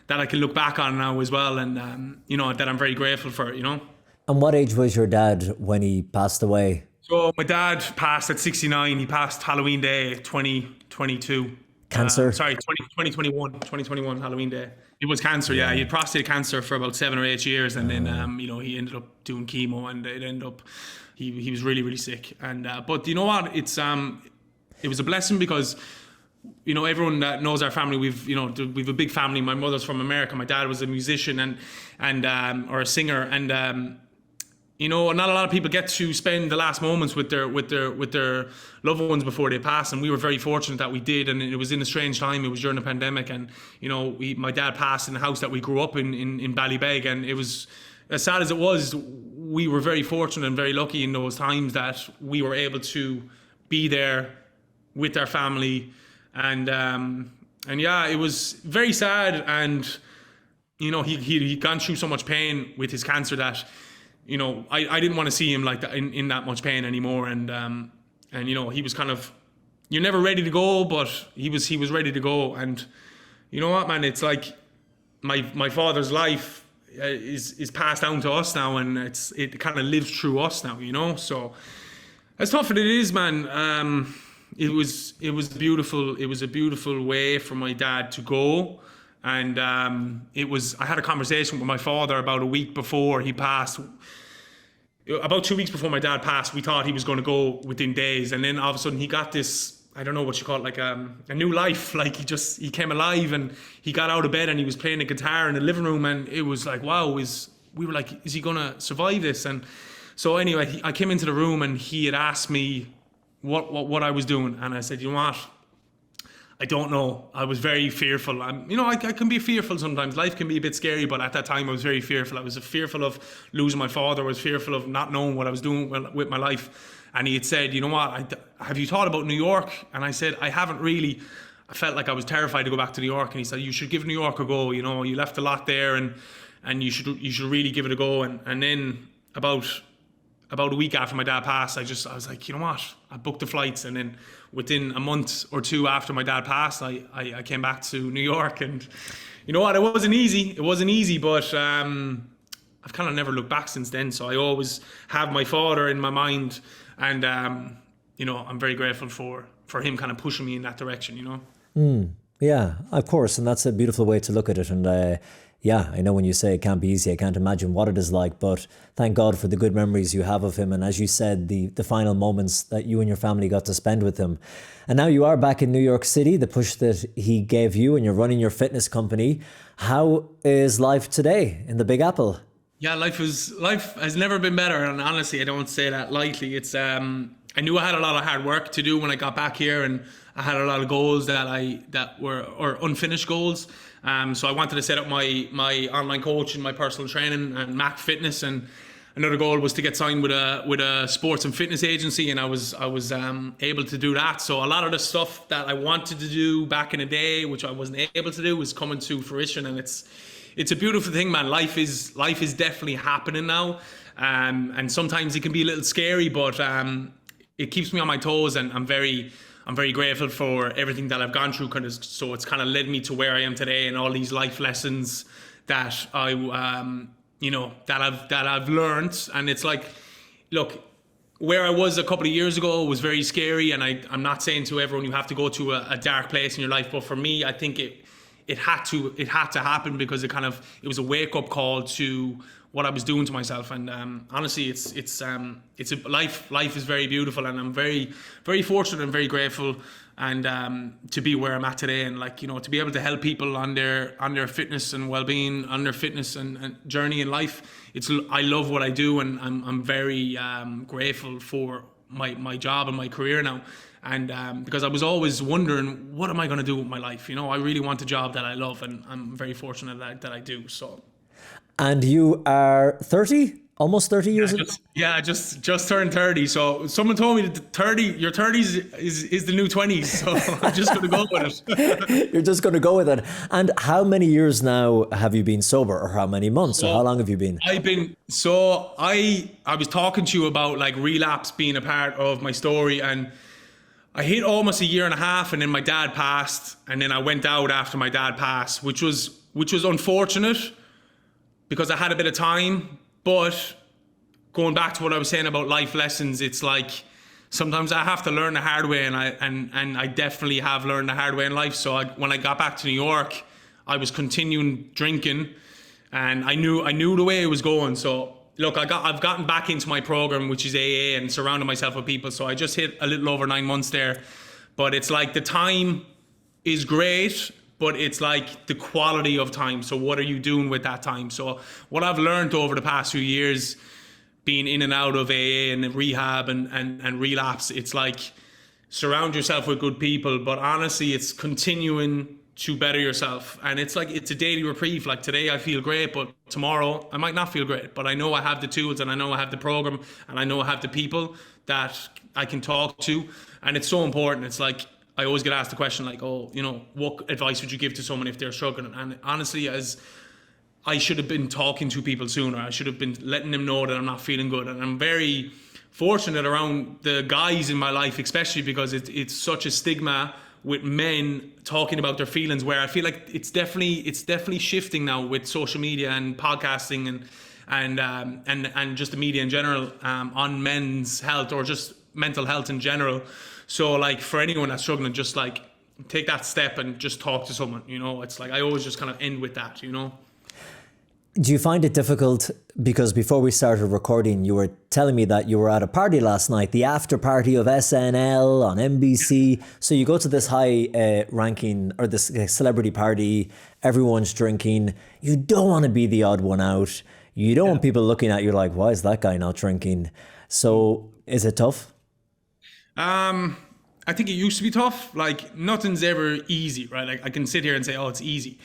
that I can look back on now as well, and you know, that I'm very grateful for, you know. And what age was your dad when he passed away? So my dad passed at 69. He passed Halloween Day 2022. Cancer? 2021 Halloween Day. It was cancer, yeah. He had prostate cancer for about 7 or 8 years, and then you know, he ended up doing chemo, and it ended up he was really, really sick. And but you know what? It was a blessing because, you know, everyone that knows our family, we've a big family. My mother's from America. My dad was a musician and or a singer, and you know, not a lot of people get to spend the last moments with their loved ones before they pass, and we were very fortunate that we did. And it was in a strange time. It was during the pandemic, and you know, my dad passed in the house that we grew up in Ballybeg, and it was, as sad as it was, we were very fortunate and very lucky in those times that we were able to be there with our family, and yeah, it was very sad. And you know, he'd gone through so much pain with his cancer that, you know, I didn't want to see him like that in that much pain anymore. And you know, he was kind of, you're never ready to go, but he was ready to go. And you know what, man, it's like my father's life is passed down to us now, and it kind of lives through us now, you know. So as tough as it is, man, it was beautiful. It was a beautiful way for my dad to go. And I had a conversation with my father about a week before he passed. About 2 weeks before my dad passed, we thought he was going to go within days, and then all of a sudden he got this, I don't know what you call it, like a new life. Like he came alive, and he got out of bed and he was playing a guitar in the living room, and it was like, wow, we were like, is he going to survive this? And so anyway, I came into the room and he had asked me what I was doing, and I said, you know what? I don't know. I was very fearful. You know, I can be fearful sometimes. Life can be a bit scary, but at that time I was very fearful. I was fearful of losing my father. I was fearful of not knowing what I was doing with my life. And he had said, you know what, have you thought about New York? And I said, I haven't really. I felt like I was terrified to go back to New York. And he said, you should give New York a go. You know, you left a lot there, and you should really give it a go. And then about a week after my dad passed, I was like, you know what? I booked the flights, and then within a month or two after my dad passed, I came back to New York. And you know what? It wasn't easy, but I've kind of never looked back since then. So I always have my father in my mind, and you know, I'm very grateful for him kind of pushing me in that direction, you know. Yeah, of course, and that's a beautiful way to look at it. And yeah, I know when you say it can't be easy, I can't imagine what it is like, but thank God for the good memories you have of him. And as you said, the final moments that you and your family got to spend with him. And now you are back in New York City, the push that he gave you, and you're running your fitness company. How is life today in the Big Apple? Yeah, life has never been better. And honestly, I don't say that lightly. It's, I knew I had a lot of hard work to do when I got back here, and I had a lot of goals that were unfinished goals. So I wanted to set up my online coach and my personal training and MacFitness, and another goal was to get signed with a sports and fitness agency, and I was able to do that. So a lot of the stuff that I wanted to do back in the day, which I wasn't able to do, is coming to fruition, and it's a beautiful thing, man. Life is definitely happening now, and sometimes it can be a little scary, but it keeps me on my toes, and I'm very grateful for everything that I've gone through, so it's kind of led me to where I am today, and all these life lessons that I've learned. And it's like, look, where I was a couple of years ago was very scary, and I'm not saying to everyone you have to go to a dark place in your life, but for me, I think it had to happen because it was a wake up call to what I was doing to myself. And honestly, it's a life is very beautiful, and I'm very, very fortunate and very grateful, and to be where I'm at today, and like, you know, to be able to help people on their fitness and well-being, on their fitness and journey in life. I love what I do, and I'm very grateful for my job and my career now. And because I was always wondering, what am I going to do with my life? You know, I really want a job that I love, and I'm very fortunate that I do. So. And you are 30? Almost 30 years old? Just turned 30. So someone told me that your 30s is the new 20s. So I'm just going to go with it. You're just going to go with it. And how many years now have you been sober, or how many months, or how long have you been? I was talking to you about like relapse being a part of my story, and I hit almost a year and a half, and then my dad passed, and then I went out after my dad passed, which was unfortunate because I had a bit of time. But going back to what I was saying about life lessons, it's like sometimes I have to learn the hard way, and I definitely have learned the hard way in life. So when I got back to New York, I was continuing drinking, and I knew the way it was going. So look, I've gotten back into my program, which is AA, and surrounded myself with people. So I just hit a little over 9 months there, but it's like the time is great, but it's like the quality of time. So what are you doing with that time? So what I've learned over the past few years, being in and out of AA and rehab and relapse, it's like surround yourself with good people, but honestly, it's continuing to better yourself. And it's like, it's a daily reprieve. Like today I feel great, but tomorrow I might not feel great, but I know I have the tools, and I know I have the program, and I know I have the people that I can talk to. And it's so important. It's like, I always get asked the question like, oh, you know, what advice would you give to someone if they're struggling? And honestly, as I should have been talking to people sooner. I should have been letting them know that I'm not feeling good. And I'm very fortunate around the guys in my life, especially because it's such a stigma with men talking about their feelings, where I feel like it's definitely shifting now with social media and podcasting and just the media in general, on men's health or just mental health in general. So like for anyone that's struggling, just like take that step and just talk to someone, you know. It's like I always just kind of end with that, you know. Do you find it difficult, because before we started recording you were telling me that you were at a party last night, the after party of SNL on NBC. So you go to this high ranking, or this celebrity party, everyone's drinking, you don't want to be the odd one out, you don't want people looking at you like, why is that guy not drinking? So is it tough? I think it used to be tough. Like nothing's ever easy, right? Like I can sit here and say, oh, it's easy.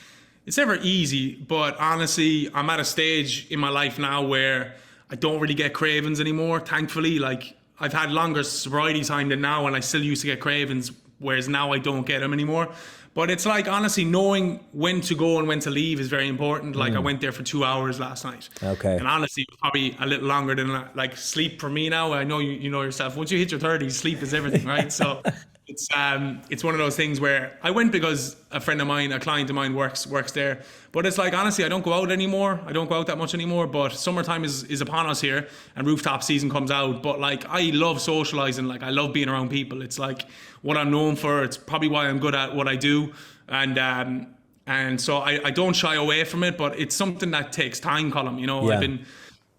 It's never easy, but honestly, I'm at a stage in my life now where I don't really get cravings anymore. Thankfully, like I've had longer sobriety time than now, and I still used to get cravings, whereas now I don't get them anymore. But it's like, honestly, knowing when to go and when to leave is very important. Like I went there for 2 hours last night. Okay. And honestly, it was probably a little longer than like sleep for me now. I know you know yourself. Once you hit your 30s, sleep is everything, right? So it's one of those things where I went because a friend of mine, a client of mine works there. But it's like, honestly, I don't go out anymore. I don't go out that much anymore. But summertime is upon us here, and rooftop season comes out. But like, I love socializing. Like I love being around people. It's like what I'm known for. It's probably why I'm good at what I do. And so I don't shy away from it, but it's something that takes time, Colm. You know, Yeah. I've been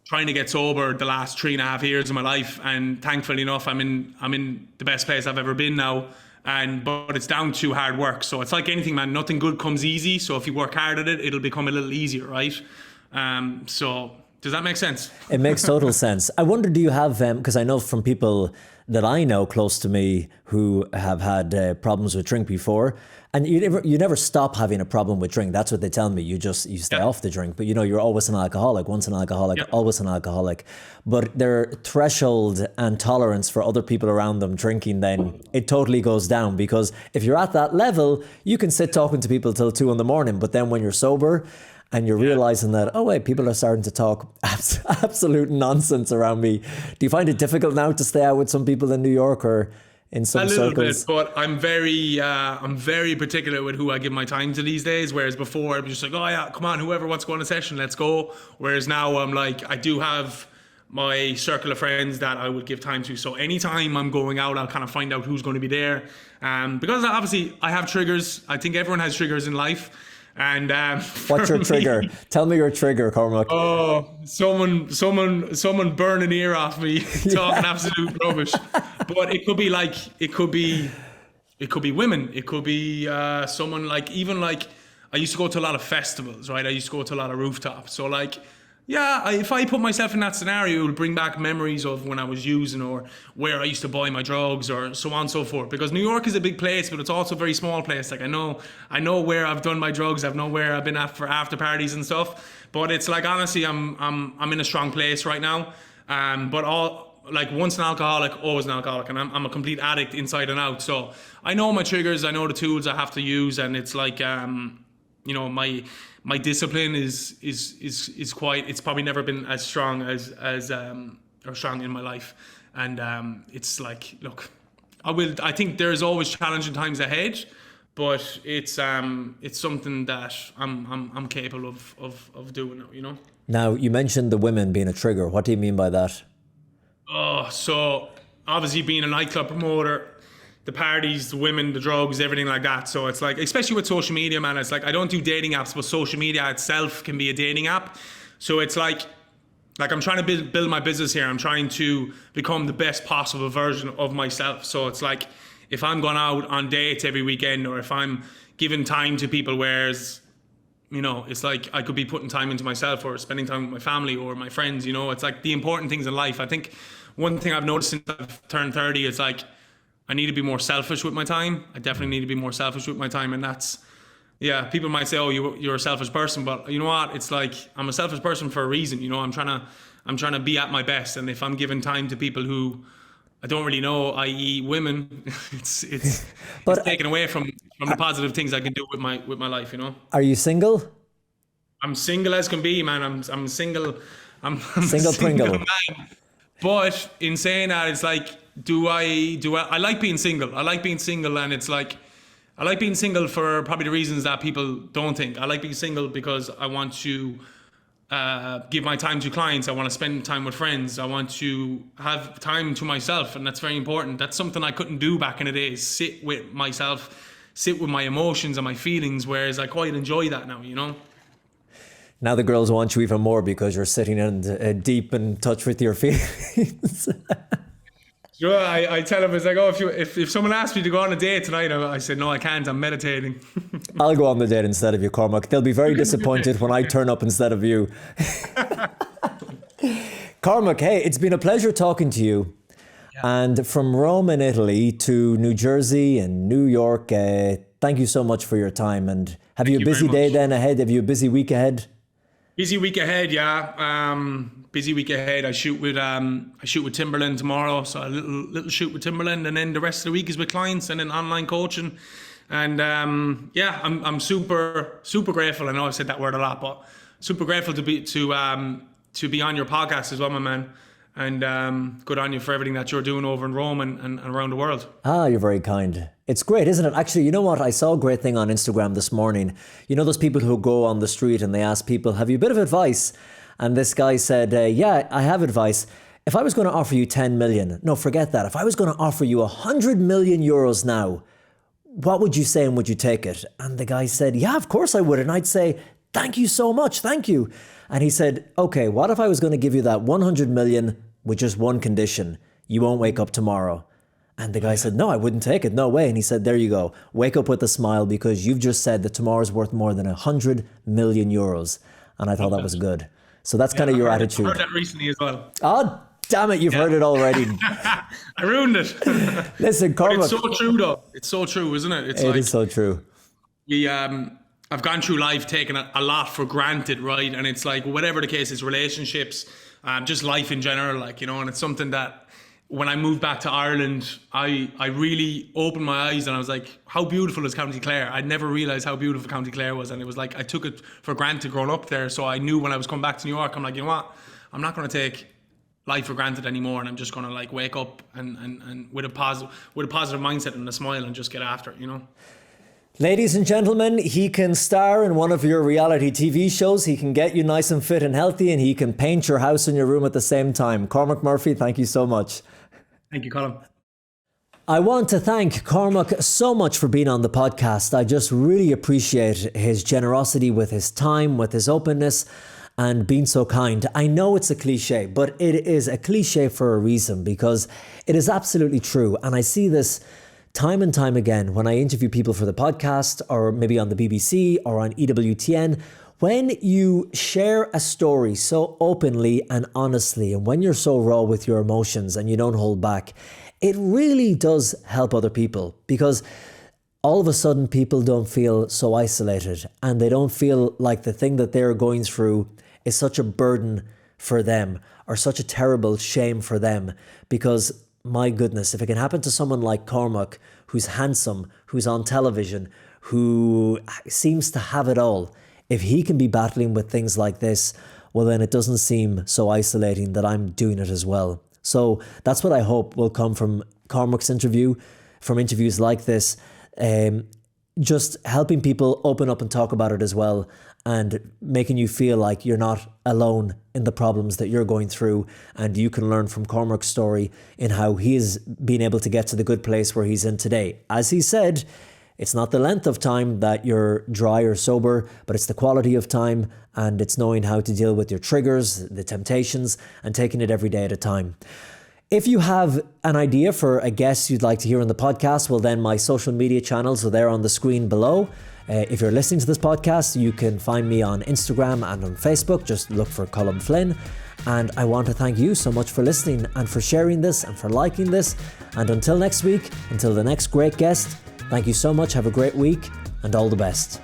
trying to get sober the last 3.5 years of my life, and thankfully enough, I'm in the best place I've ever been now. But it's down to hard work. So it's like anything, man. Nothing good comes easy. So if you work hard at it, it'll become a little easier, right? So does that make sense? It makes total sense. I wonder, do you have, because I know from people that I know close to me who have had problems with drink before, and you never stop having a problem with drink. That's what they tell me. You stay off the drink, but you know, you're always an alcoholic. Once an alcoholic, always an alcoholic. But their threshold and tolerance for other people around them drinking, then it totally goes down, because if you're at that level, you can sit talking to people till 2 a.m. But then when you're sober, and you're realizing that, oh wait, people are starting to talk absolute nonsense around me. Do you find it difficult now to stay out with some people in New York or in some circles? A little bit, but I'm very particular with who I give my time to these days. Whereas before, I was just like, oh yeah, come on, whoever wants to go on a session, let's go. Whereas now I'm like, I do have my circle of friends that I would give time to. So anytime I'm going out, I'll kind of find out who's going to be there. Because obviously I have triggers. I think everyone has triggers in life. And what's your trigger? Tell me your trigger, Cormac. Oh, someone burn an ear off me, talking absolute rubbish. But it could be women. It could be someone like, even like, I used to go to a lot of festivals, right? I used to go to a lot of rooftops. So like, yeah, if I put myself in that scenario, it will bring back memories of when I was using, or where I used to buy my drugs, or so on and so forth. Because New York is a big place, but it's also a very small place. Like I know where I've done my drugs. I know where I've been at for after parties and stuff. But it's like, honestly, I'm in a strong place right now. But once an alcoholic, always an alcoholic, and I'm a complete addict inside and out. So I know my triggers. I know the tools I have to use, and it's like my discipline is quite, it's probably never been as strong as or strong in my life. And it's like, look, I think there's always challenging times ahead, but it's something that I'm capable of doing now, you know. Now, you mentioned the women being a trigger. What do you mean by that? Oh, so obviously being a nightclub promoter, the parties, the women, the drugs, everything like that. So it's like, especially with social media, man, it's like, I don't do dating apps, but social media itself can be a dating app. So it's like I'm trying to build my business here. I'm trying to become the best possible version of myself. So it's like, if I'm going out on dates every weekend, or if I'm giving time to people, whereas, you know, it's like I could be putting time into myself, or spending time with my family or my friends, you know. It's like the important things in life. I think one thing I've noticed since I've turned 30 is like, I need to be more selfish with my time. I definitely need to be more selfish with my time. And that's, yeah, people might say, oh, you're a selfish person, but you know what? It's like, I'm a selfish person for a reason. You know, I'm trying to be at my best. And if I'm giving time to people who I don't really know, i.e. women, it's taken away from the positive things I can do with my life, you know? Are you single? I'm single as can be, man. I'm single. I'm single Pringle. Man. But in saying that, it's like, I like being single. I like being single, and it's like, I like being single for probably the reasons that people don't think. I like being single because I want to give my time to clients. I want to spend time with friends. I want to have time to myself, and that's very important. That's something I couldn't do back in the day, sit with myself, sit with my emotions and my feelings, whereas I quite enjoy that now, you know? Now the girls want you even more because you're sitting in deep in touch with your feelings. You know, I tell them, it's like, oh, if someone asked me to go on a date tonight, I said, no, I can't, I'm meditating. I'll go on the date instead of you, Cormac. They'll be very disappointed when I turn up instead of you. Cormac, hey, it's been a pleasure talking to you. Yeah. And from Rome in Italy to New Jersey and New York, thank you so much for your time. And have you a busy day then ahead? Have you a busy week ahead? Busy week ahead, yeah. Busy week ahead. I shoot with Timberland tomorrow, so a little shoot with Timberland, and then the rest of the week is with clients and then online coaching. And yeah, I'm super grateful. I know I've said that word a lot, but super grateful to be on your podcast as well, my man. And good on you for everything that you're doing over in Rome and around the world. Ah, you're very kind. It's great, isn't it? Actually, you know what? I saw a great thing on Instagram this morning. You know those people who go on the street and they ask people, have you a bit of advice? And this guy said, yeah, I have advice. If I was going to offer you 10 million, no, forget that. If I was going to offer you 100 million euros now, what would you say and would you take it? And the guy said, yeah, of course I would. And I'd say, thank you so much. Thank you. And he said, okay, what if I was going to give you that 100 million with just one condition? You won't wake up tomorrow. And the guy said, no, I wouldn't take it. No way. And he said, there you go. Wake up with a smile because you've just said that tomorrow's worth more than 100 million euros. And I thought that was good. So that's kind of your attitude. I heard that recently as well. Oh, damn it. You've heard it already. I ruined it. Listen, Cormac. It's so true though. It's so true, isn't it? It is so true. I've gone through life taking a lot for granted, right? And it's like, whatever the case is, relationships, just life in general, like, you know, and it's something that when I moved back to Ireland, I really opened my eyes and I was like, how beautiful is County Clare? I'd never realised how beautiful County Clare was. And it was like, I took it for granted growing up there. So I knew when I was coming back to New York, I'm like, you know what? I'm not going to take life for granted anymore. And I'm just going to like wake up and with a positive mindset and a smile and just get after it, you know? Ladies and gentlemen, he can star in one of your reality TV shows, he can get you nice and fit and healthy, and he can paint your house and your room at the same time. Cormac Murphy, thank you so much. Thank you, Colm. I want to thank Cormac so much for being on the podcast. I just really appreciate his generosity with his time, with his openness, and being so kind. I know it's a cliche, but it is a cliche for a reason, because it is absolutely true. And I see this time and time again when I interview people for the podcast, or maybe on the BBC or on EWTN. When you share a story so openly and honestly, and when you're so raw with your emotions and you don't hold back, it really does help other people, because all of a sudden people don't feel so isolated, and they don't feel like the thing that they're going through is such a burden for them or such a terrible shame for them. Because my goodness, if it can happen to someone like Cormac, who's handsome, who's on television, who seems to have it all, if he can be battling with things like this, well, then it doesn't seem so isolating that I'm doing it as well. So that's what I hope will come from Cormac's interview, from interviews like this, just helping people open up and talk about it as well, and making you feel like you're not alone in the problems that you're going through, and you can learn from Cormac's story in how he is being able to get to the good place where he's in today. As he said, it's not the length of time that you're dry or sober, but it's the quality of time, and it's knowing how to deal with your triggers, the temptations, and taking it every day at a time. If you have an idea for a guest you'd like to hear on the podcast, well, then my social media channels are there on the screen below. If you're listening to this podcast, you can find me on Instagram and on Facebook. Just look for Colm Flynn. And I want to thank you so much for listening and for sharing this and for liking this. And until next week, until the next great guest, thank you so much. Have a great week and all the best.